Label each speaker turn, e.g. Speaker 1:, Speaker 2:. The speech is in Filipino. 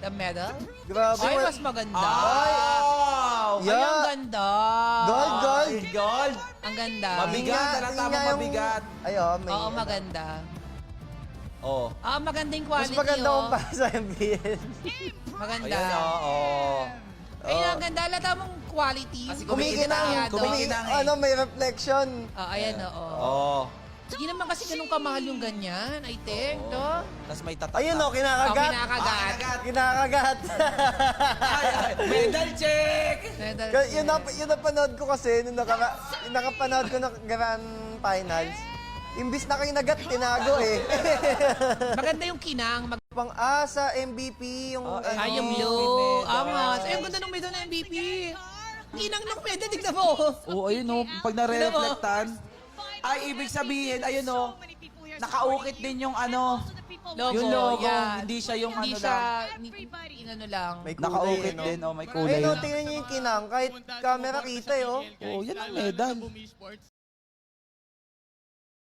Speaker 1: The medal?
Speaker 2: Grabe.
Speaker 1: Ay, mas maganda.
Speaker 3: Wow!
Speaker 1: Ay, ang ganda.
Speaker 2: Gold, gold.
Speaker 3: Gold!
Speaker 1: Ang ganda.
Speaker 3: Mabigat, halata mo mabigat.
Speaker 2: Ay, may...
Speaker 1: Oo, maganda.
Speaker 3: Oh.
Speaker 1: Maganda yung
Speaker 2: Mas
Speaker 1: quality,
Speaker 2: maganda
Speaker 1: oh.
Speaker 2: kung para sa MBL.
Speaker 1: Maganda.
Speaker 3: Ayan, oo.
Speaker 1: Ayun, ang ganda. Halata mong quality.
Speaker 3: Kasi
Speaker 2: Kumikinang.
Speaker 1: Detayado.
Speaker 3: kumikinang eh.
Speaker 2: Ano, may reflection.
Speaker 1: Ayan, oo.
Speaker 3: Oh.
Speaker 1: Hindi naman kasi ganun kamahal yung ganyan, I think, no?
Speaker 3: Tapos may tatak.
Speaker 2: Ayun o, kinakagat.
Speaker 1: Kinakagat.
Speaker 2: Kinakagat.
Speaker 3: Ay, medal check!
Speaker 1: Medal
Speaker 2: Yun napanood ko kasi, nung nakapanood ko ng Grand Finals. Imbis na kinagat, tinago eh.
Speaker 1: Maganda yung kinang.
Speaker 2: Pang-asa, MVP, yung...
Speaker 1: Ay, yung
Speaker 3: May
Speaker 1: blue.
Speaker 3: medal.
Speaker 1: Angas. Ay, ang ganda ng medal ng MVP. Kinang ng medal, tignan mo.
Speaker 3: Oo, ayun o. Pag nare-reflectan, ay ibig sabihin, ayun o, nakaukit din yung ano,
Speaker 1: Logo,
Speaker 3: yung logo.
Speaker 1: yan.
Speaker 3: Hindi siya yung
Speaker 1: Hindi
Speaker 3: ano
Speaker 1: siya,
Speaker 3: lang.
Speaker 1: inano lang.
Speaker 2: May kulay,
Speaker 3: Nakaukit
Speaker 2: no?
Speaker 3: din, oh, may kulay.
Speaker 2: Ayun o, tingnan niyo yung kinang. Kahit camera kita eh, oh.
Speaker 3: Oo, yan ang medal.